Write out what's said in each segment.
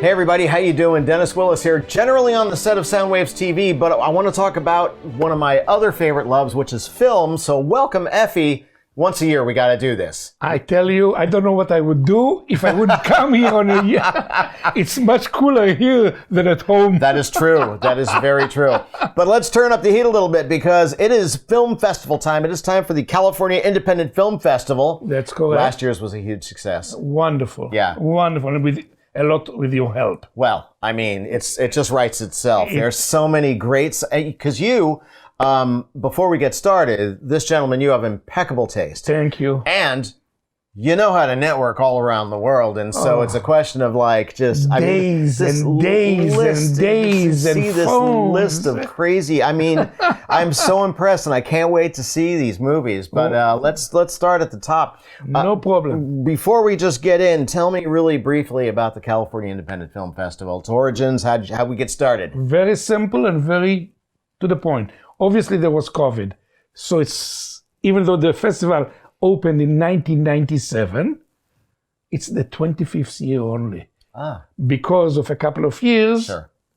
Hey everybody, how you doing? Dennis Willis here, generally on the set of Soundwaves TV, but I want to talk about one of my other favorite loves, which is film. So welcome, Effie. Once a year, we got to do this. I tell you, I don't know what I would do if I wouldn't come here on a year. It's much cooler here than at home. That is true. That is very true. But let's turn up the heat a little bit because it is film festival time. It is time for the California Independent Film Festival. That's correct. Last year's was a huge success. Wonderful. Yeah. Wonderful. And with a lot with your help. Well, I mean, it just writes itself. There's so many greats. Because you, before we get started, this gentleman, you have impeccable taste. Thank you. And you know how to network all around the world. And so it's a question of like just days and days and days and see this phones. list of crazy. I mean, I'm so impressed and I can't wait to see these movies. But let's start at the top. No problem. Before we just get in, tell me really briefly about the California Independent Film Festival, its origins, how we get started. Very simple and very to the point. Obviously, there was COVID. So it's, even though the festival opened in 1997, it's the 25th year only. Because of a couple of years,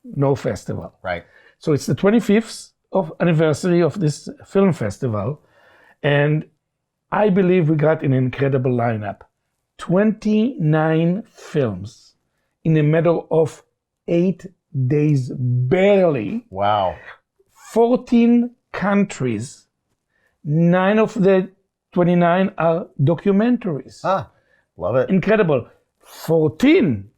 no festival. Right. So it's the 25th anniversary of this film festival. And I believe we got an incredible lineup. 29 films in a matter of 8 days, barely. Wow. 14 countries. 9 of the 29 are documentaries. Love it. Incredible. 14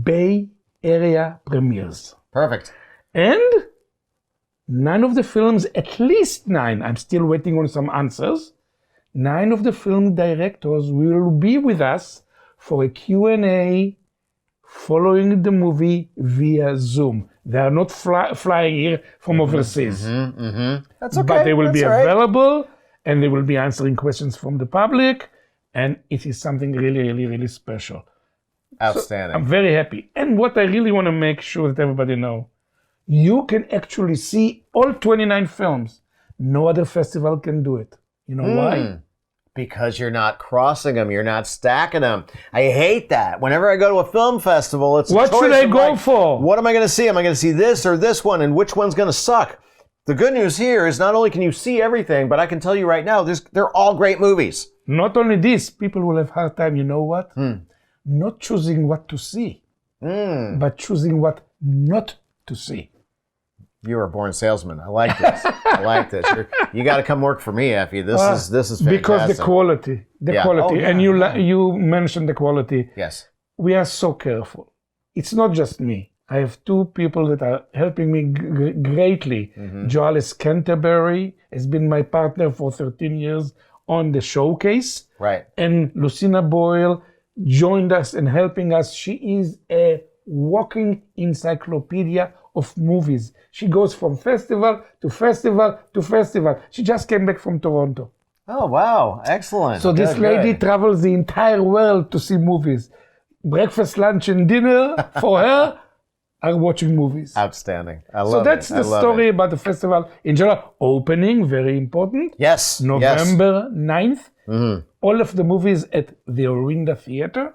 Bay Area premieres. Perfect. And 9 of the films, at least 9, I'm still waiting on some answers, 9 of the film directors will be with us for a Q&A following the movie via Zoom. They are not flying here from overseas. That's okay. But they will That's be all right. available and they will be answering questions from the public. And it is something really, really, really special. Outstanding. So I'm very happy. And what I really want to make sure that everybody know, you can actually see all 29 films. No other festival can do it. You know why? Because you're not crossing them, you're not stacking them. I hate that. Whenever I go to a film festival, it's What a choice should I of go like, for? What am I going to see? Am I going to see this or this one? And which one's going to suck? The good news here is not only can you see everything, but I can tell you right now, they're all great movies. Not only this, people will have a hard time, you know what? Not choosing what to see, but choosing what not to see. You are a born salesman. I like this. I like this. You got to come work for me, Effie. This is fantastic. Because the quality, and you mentioned the quality. Yes. We are so careful. It's not just me. I have 2 people that are helping me greatly. Joalice Canterbury has been my partner for 13 years on the showcase. Right. And Lucina Boyle joined us and helping us. She is a walking encyclopedia of movies. She goes from festival to festival to festival. She just came back from Toronto. Oh, wow. Excellent. So this lady travels the entire world to see movies. Breakfast, lunch, and dinner for her are watching movies. Outstanding. I love it. So that's the story about the festival in general. Opening, very important. Yes. November 9th. All of the movies at the Orinda Theater.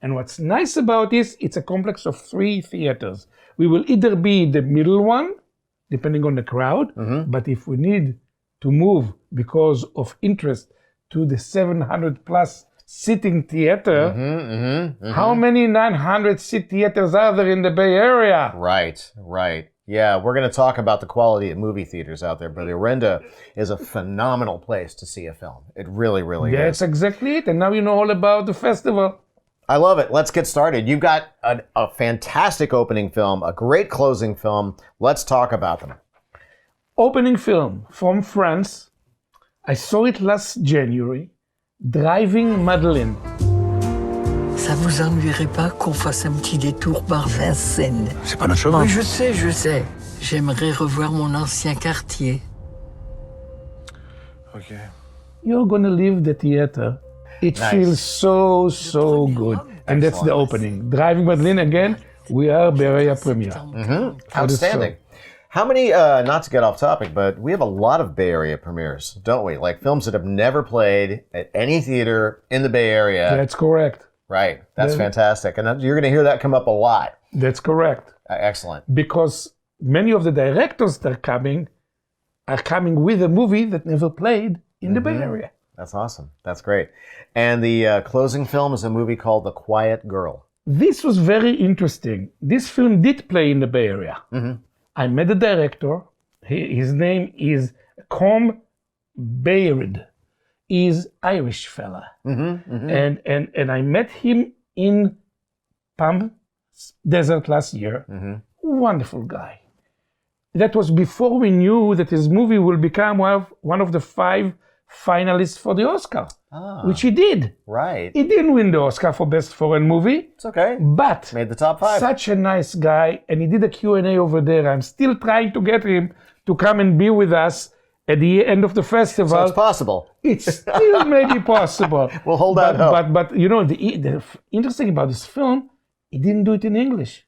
And what's nice about this, it's a complex of 3 theaters. We will either be the middle one, depending on the crowd, but if we need to move because of interest to the 700 plus sitting theater, how many 900 seat theaters are there in the Bay Area? Right. Yeah, we're going to talk about the quality of movie theaters out there, but Orinda is a phenomenal place to see a film. It really, really is. That's exactly it. And now you know all about the festival. I love it. Let's get started. You've got a fantastic opening film, a great closing film. Let's talk about them. Opening film from France. I saw it last January. Driving Madeleine. Ça vous ennuierait pas qu'on fasse un petit détour par Vincennes? C'est pas notre chemin. Oui, je sais. J'aimerais revoir mon ancien quartier. Okay. You're gonna leave the theater. It feels so good. And that's the opening. Driving Madeleine again, we are Bay Area premiere. Outstanding. How many, not to get off topic, but we have a lot of Bay Area premieres, don't we? Like films that have never played at any theater in the Bay Area. That's correct. Right. That's fantastic. And you're going to hear that come up a lot. That's correct. Excellent. Because many of the directors that are coming with a movie that never played in the Bay Area. That's awesome. That's great. And the closing film is a movie called The Quiet Girl. This was very interesting. This film did play in the Bay Area. I met the director. His name is Com Baird. He's Irish fella. And I met him in Palm Desert last year. Wonderful guy. That was before we knew that his movie will become one of the 5 finalists for the Oscar, which he did. Right. He didn't win the Oscar for Best Foreign Movie. It's okay. But made the top 5. Such a nice guy, and he did a Q&A over there. I'm still trying to get him to come and be with us at the end of the festival. So it's possible. It's still maybe possible. We'll hold out hope. But you know, the interesting about this film, he didn't do it in English.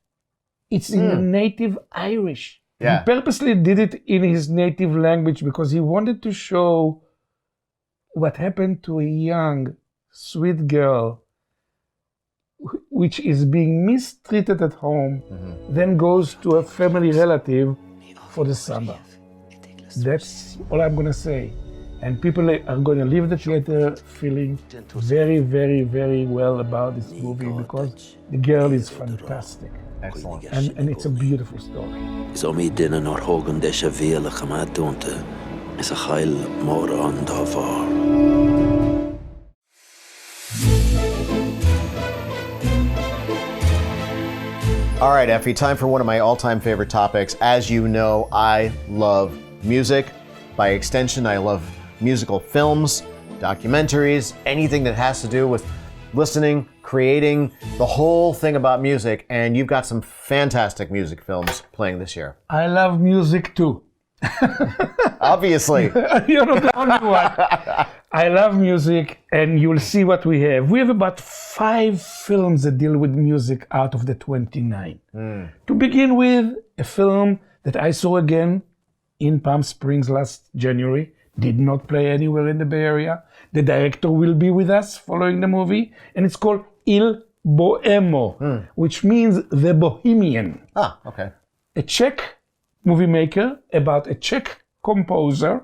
It's in the native Irish. Yeah. He purposely did it in his native language because he wanted to show what happened to a young, sweet girl which is being mistreated at home, then goes to a family relative for the summer. That's all I'm going to say. And people are going to leave the theater feeling very, very, very well about this movie because the girl is fantastic. Excellent. And it's a beautiful story. Is om I dinne naar hogen desje vele gemaakt donte, is a heil more on da var. All right, Effie, time for one of my all-time favorite topics. As you know, I love music. By extension, I love musical films, documentaries, anything that has to do with listening, creating, the whole thing about music. And you've got some fantastic music films playing this year. I love music too. Obviously. You're not the only one. I love music, and you'll see what we have. We have about 5 films that deal with music out of the 29. To begin with, a film that I saw again in Palm Springs last January, did not play anywhere in the Bay Area. The director will be with us following the movie, and it's called Il Bohemo, which means the Bohemian. Ah, okay. A Czech movie maker about a Czech composer,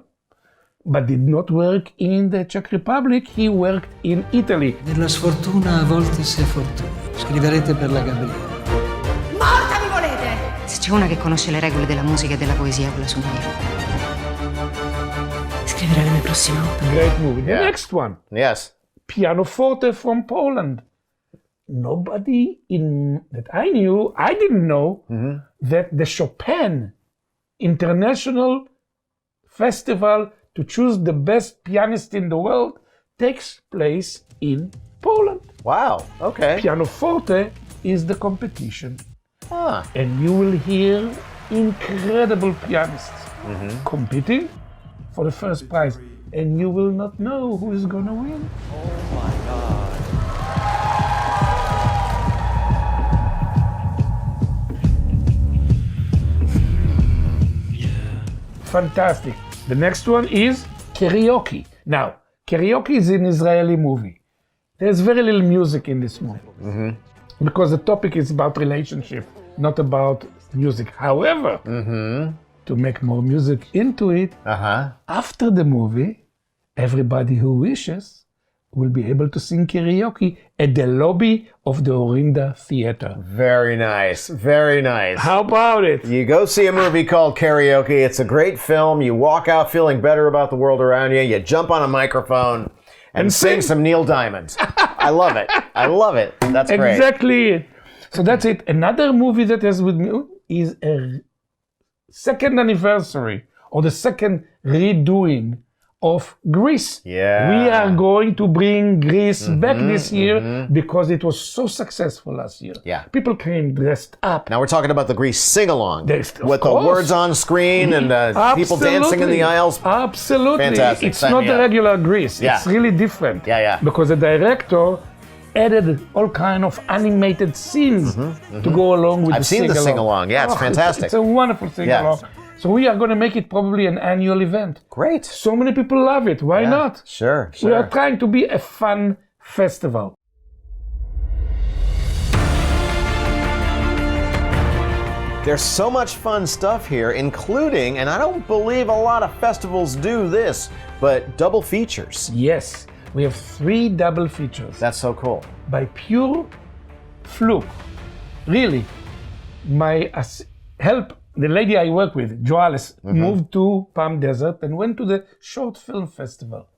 but did not work in the Czech Republic. He worked in Italy. Nella sfortuna a volte si è fortuna. Scriverete per la Gabriele. Morta mi volete! Se c'è una che conosce le regole della musica e della poesia, quella sono io. Scriverò le mie prossime opere. Great movie. The next one. Yes. Pianoforte from Poland. Nobody that I knew, I didn't know that the Chopin International Festival to choose the best pianist in the world takes place in Poland. Wow, okay. Pianoforte is the competition. Ah. And you will hear incredible pianists competing for the first prize. And you will not know who is going to win. Fantastic. The next one is Karaoke. Now, Karaoke is an Israeli movie. There's very little music in this movie because the topic is about relationship, not about music. However, to make more music into it, after the movie, everybody who wishes will be able to sing karaoke at the lobby of the Orinda Theater. Very nice, very nice. How about it? You go see a movie called Karaoke. It's a great film. You walk out feeling better about the world around you. You jump on a microphone and sing some Neil Diamond. I love it. I love it. That's great. Exactly. So that's it. Another movie that has with me is a second anniversary or the second redoing of Grease. Yeah. We are going to bring Grease back this year because it was so successful last year. Yeah. People came dressed up. Now we're talking about the Grease sing-along Of with the course. words on screen and people dancing in the aisles. Absolutely. Fantastic. It's Sign not me the up. regular Grease. Yeah. It's really different. Yeah. Because the director added all kind of animated scenes to go along with I've the seen the sing-along. Yeah, it's fantastic. It's a wonderful sing-along. So we are going to make it probably an annual event. Great. So many people love it. Why not? Sure. We are trying to be a fun festival. There's so much fun stuff here, including, and I don't believe a lot of festivals do this, but double features. Yes, we have 3 double features. That's so cool. By pure fluke. Really, my help, the lady I work with, Joalice, moved to Palm Desert and went to the Short Film Festival.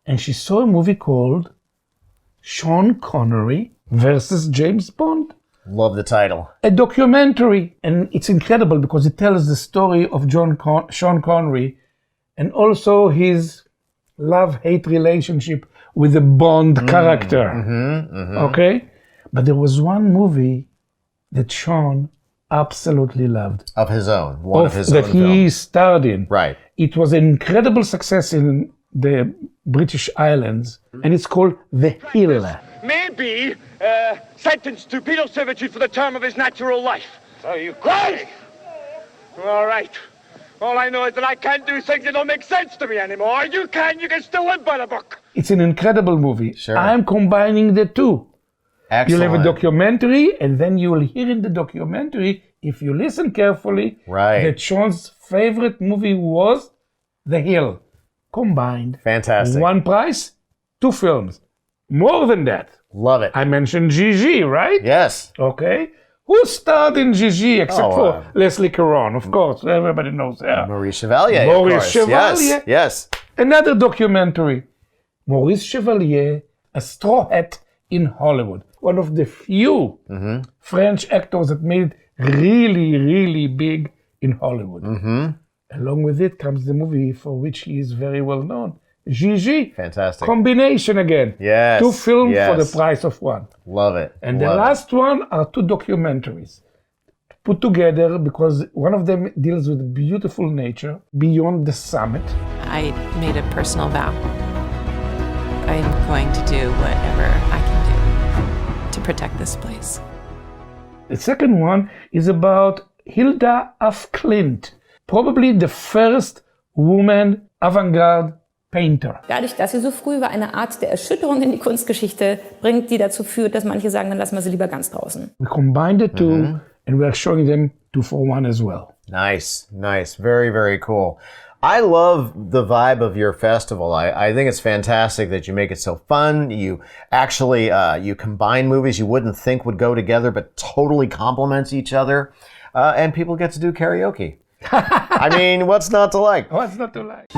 And she saw a movie called Sean Connery versus James Bond. Love the title. A documentary. And it's incredible because it tells the story of Sean Connery and also his love-hate relationship with the Bond character. Okay? But there was one movie that Sean absolutely loved. Of his own. One of his own that he films. starred in. Right. It was an incredible success in the British Islands, and it's called The Hill. May be sentenced to penal servitude for the term of his natural life. So you cry? All right. All I know is that I can't do things that don't make sense to me anymore. You can still live by the book. It's an incredible movie. Sure. I'm combining the two. Excellent. You'll have a documentary, and then you will hear in the documentary, if you listen carefully, that Sean's favorite movie was The Hill. Combined. Fantastic. One price, 2 films. More than that. Love it. I mentioned Gigi, right? Yes. Okay. Who starred in Gigi except for Leslie Caron? Of course, everybody knows her. Maurice Chevalier. Maurice Chevalier. Yes. Another documentary. Maurice Chevalier, a straw hat in Hollywood. One of the few French actors that made really, really big in Hollywood. Along with it comes the movie for which he is very well known. Gigi. Fantastic. Combination again. Yes. 2 films for the price of 1. Love it. And the last one are 2 documentaries put together because one of them deals with beautiful nature beyond the summit. I made a personal vow. I'm going to do whatever I can do to protect this place. The second one is about Hilda af Klint, probably the first woman avant-garde painter. Dadurch, dass sie so früh war, eine Art der Erschütterung in die Kunstgeschichte bringt, die dazu führt, dass manche sagen, dann lassen wir sie lieber ganz draußen. We combined the two and we are showing them 2-for-1 as well. Nice, nice. Very, very cool. I love the vibe of your festival. I think it's fantastic that you make it so fun. You actually, you combine movies you wouldn't think would go together, but totally complements each other. And people get to do karaoke. I mean, what's not to like? What's not to like?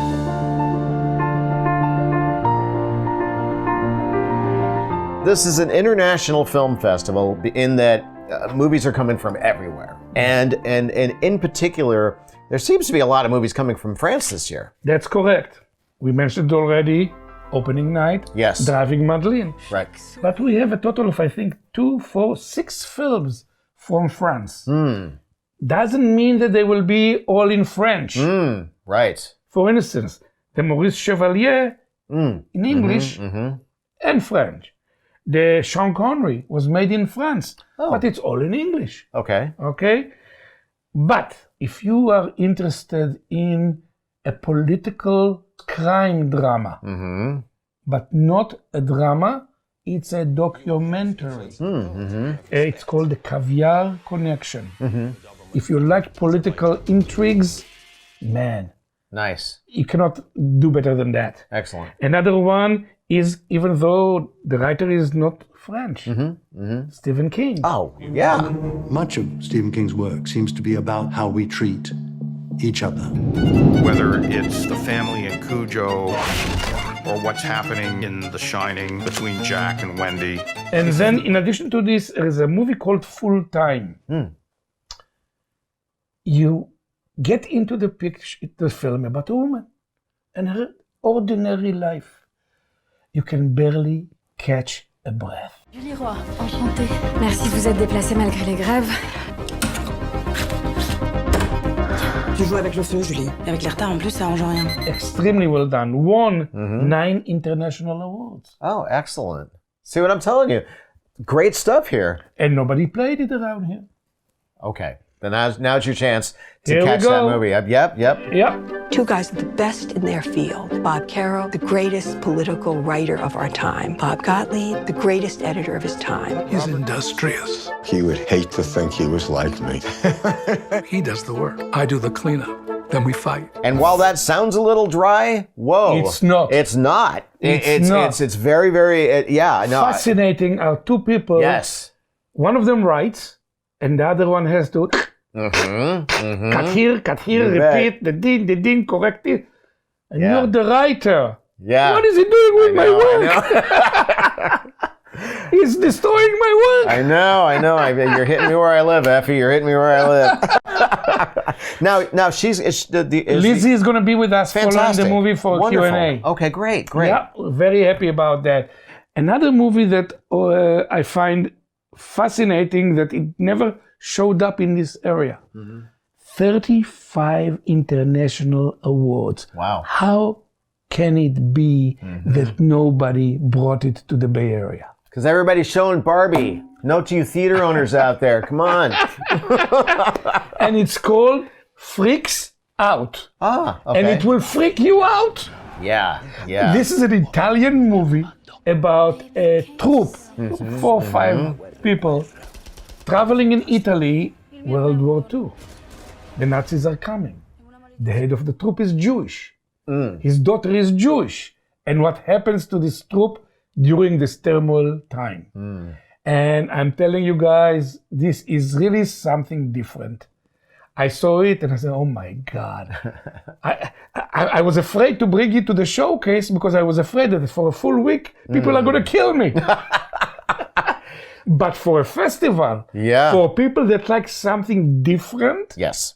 This is an international film festival in that movies are coming from everywhere. And in particular, there seems to be a lot of movies coming from France this year. That's correct. We mentioned already opening night, Yes. Driving Madeleine. Right. But we have a total of, I think, 2, 4, 6 films from France. Doesn't mean that they will be all in French. Right. For instance, the Maurice Chevalier in English and French. The Sean Connery was made in France, but it's all in English. Okay. Okay? But if you are interested in a political crime drama, but not a drama, it's a documentary. It's called The Caviar Connection. If you like political intrigues, man, Nice. you cannot do better than that. Excellent. Another one is, even though the writer is not French, Stephen King. Oh, yeah. Much of Stephen King's work seems to be about how we treat each other. Whether it's the family in Cujo or what's happening in The Shining between Jack and Wendy. And then, in addition to this, there is a movie called Full Time. You get into the picture, the film about a woman and her ordinary life. You can barely catch a breath. Julie Roy, enchantée. Merci de vous être déplacée malgré les grèves. Tu joues avec le feu, Julie. Et avec les retards en plus, ça arrange rien. Extremely well done. Won 9 international awards. Oh, excellent. See what I'm telling you? Great stuff here. And nobody played it around here. Okay. Then now's your chance to Here we catch that go. movie. Yep. Two guys are the best in their field. Bob Caro, the greatest political writer of our time. Bob Gottlieb, the greatest editor of his time. He's industrious. He would hate to think he was like me. He does the work. I do the cleanup. Then we fight. And while that sounds a little dry, whoa. It's not. It's not. It's not. It's very, very, yeah. No, Fascinating are two people. Yes. One of them writes, and the other one has to cut here, repeat, the din, correct it. And you're the writer. Yeah. What is he doing with my work? He's destroying my work. I know. You're hitting me where I live, Effie. You're hitting me where I live. now Lizzie is going to be with us following the movie for Wonderful. Q&A. Okay, great. Yeah, very happy about that. Another movie that I find fascinating that it never showed up in this area. 35 international awards. Wow. How can it be that nobody brought it to the Bay Area? Because everybody's showing Barbie. Note to you theater owners out there. Come on. And it's called Freaks Out. Ah, okay. And it will freak you out. Yeah. This is an Italian movie about a troupe, 4 or 5 people, traveling in Italy, World War II. The Nazis are coming. The head of the troupe is Jewish. His daughter is Jewish. And what happens to this troupe during this turmoil time? And I'm telling you guys, this is really something different. I saw it and I said, oh my God. I was afraid to bring it to the showcase because I was afraid that for a full week, people are going to kill me. But for a festival, for people that like something different, yes,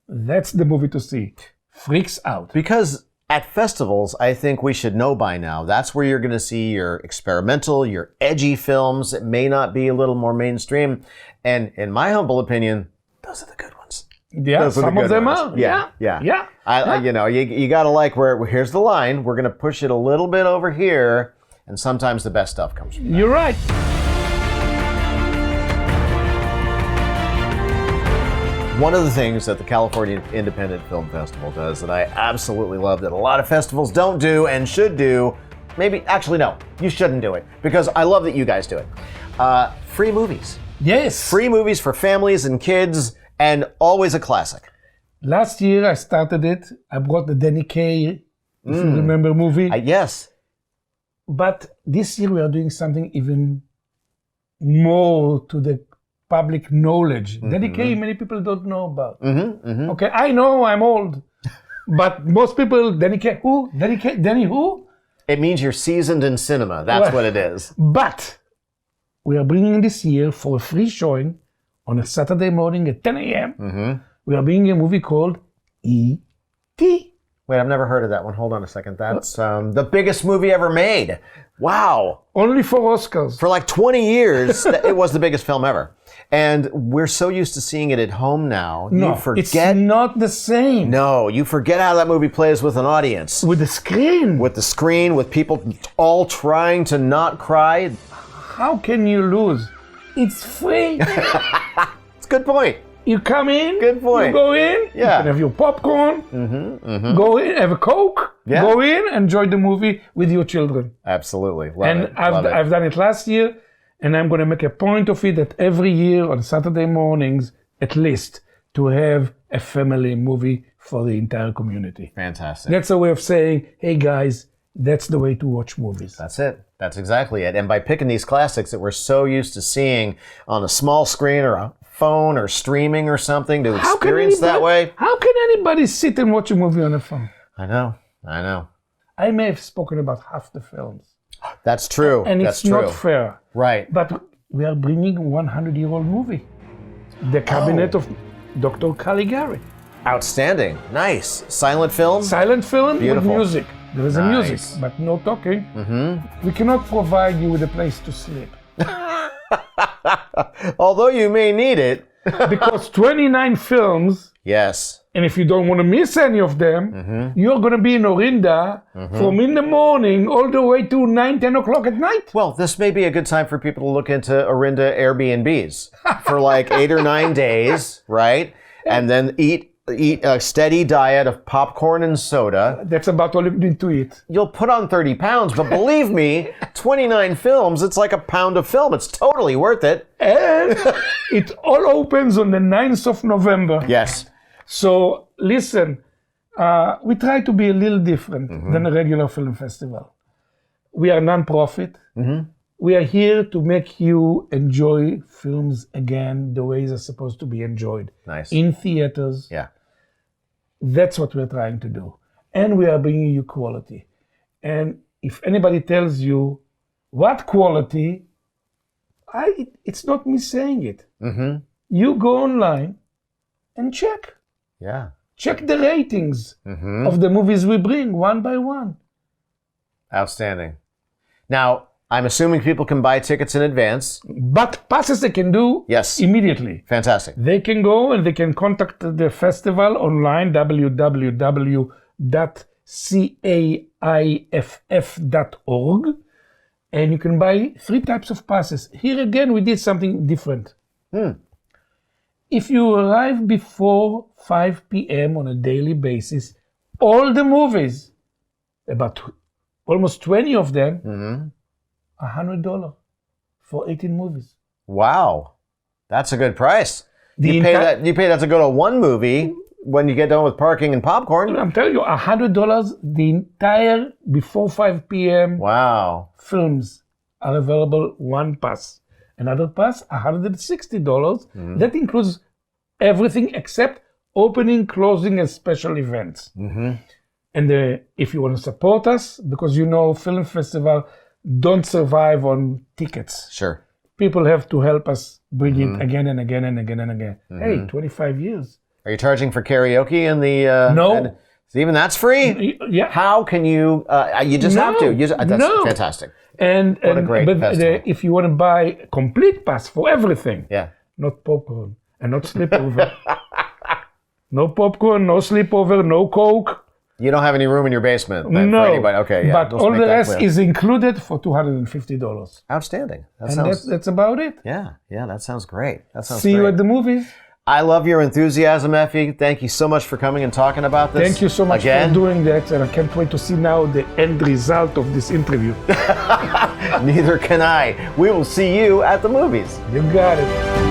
that's the movie to see. Freaks Out. Because at festivals, I think we should know by now, that's where you're going to see your experimental, your edgy films that may not be a little more mainstream. And in my humble opinion, those are the good ones. Yeah, some of them are. Yeah. You got to like here's the line. We're going to push it a little bit over here. And sometimes the best stuff comes from that. You're right. One of the things that the California Independent Film Festival does that I absolutely love that a lot of festivals don't do and should do, no, you shouldn't do it because I love that you guys do it. Free movies. Yes. Free movies for families and kids and always a classic. Last year I started it. I brought the Danny Kaye, if you remember, movie. Yes. But this year we are doing something even more to the public knowledge. Danny Kaye, many people don't know about. Okay, I know I'm old, but most people, Danny Kaye, who? Danny who? It means you're seasoned in cinema. That's what it is. But we are bringing this year for a free showing on a Saturday morning at 10 a.m. We are bringing a movie called E.T. Wait, I've never heard of that one. Hold on a second. That's the biggest movie ever made. Wow. Only for Oscars. For like 20 years, it was the biggest film ever. And we're so used to seeing it at home now. No, you forget, it's not the same. No, you forget how that movie plays with an audience. With the screen. With the screen, with people all trying to not cry. How can you lose? It's free. It's a good point. You come in. Good point. You go in. Yeah. You can have your popcorn. Go in, have a Coke. Yeah. Go in, enjoy the movie with your children. Absolutely. I've done it last year, and I'm going to make a point of it that every year on Saturday mornings, at least, to have a family movie for the entire community. Fantastic. That's a way of saying, hey guys, that's the way to watch movies. That's it. That's exactly it. And by picking these classics that we're so used to seeing on a small screen or a phone or streaming or something to experience that way. How can anybody sit and watch a movie on a phone? I know. I may have spoken about half the films. That's true. And That's it's true. not fair. Right. But we are bringing a 100-year-old movie. The Cabinet of Dr. Caligari. Outstanding. Nice. Silent film? Silent film Beautiful. with music. There is a Nice. music, but no talking. We cannot provide you with a place to sleep. Although you may need it. Because 29 films. Yes. And if you don't want to miss any of them, you're going to be in Orinda from in the morning all the way to 9, 10 o'clock at night. Well, this may be a good time for people to look into Orinda Airbnbs for like 8 or 9 days, right? And then eat a steady diet of popcorn and soda. That's about all you need to eat. You'll put on 30 pounds, but believe me, 29 films, it's like a pound of film. It's totally worth it. And it all opens on the 9th of November. Yes. So listen, we try to be a little different than a regular film festival. We are non-profit. We are here to make you enjoy films again the way they're supposed to be enjoyed. Nice. In theaters. Yeah. That's what we're trying to do. And we are bringing you quality. And if anybody tells you what quality, it's not me saying it. You go online and check. Yeah. Check the ratings of the movies we bring one by one. Outstanding. Now, I'm assuming people can buy tickets in advance. But passes they can do immediately. Fantastic. They can go and they can contact the festival online, www.caiff.org, and you can buy 3 types of passes. Here again, we did something different. If you arrive before 5 p.m. on a daily basis, all the movies, about almost 20 of them, $100 for 18 movies. Wow, that's a good price. You pay that to go to one movie when you get done with parking and popcorn. I'm telling you, $100 the entire before 5 p.m. Wow. films are available. One pass. Another pass, $160. That includes everything except opening, closing, and special events. And if you want to support us, because film festival don't survive on tickets. Sure. People have to help us bring it again and again and again and again. Hey, 25 years. Are you charging for karaoke in the... No. Even that's free? Yeah. How can you... you just have to. That's fantastic. What a great festival. If you want to buy a complete pass for everything, not popcorn and not sleepover. No popcorn, no sleepover, no Coke. You don't have any room in your basement no, for anybody. Okay, yeah. But all the rest is included for $250. Outstanding. That's about it. Yeah, that sounds great. See you at the movies. I love your enthusiasm, Effie. Thank you so much for coming and talking about this. Thank you so much for doing that, and I can't wait to see now the end result of this interview. Neither can I. We will see you at the movies. You got it.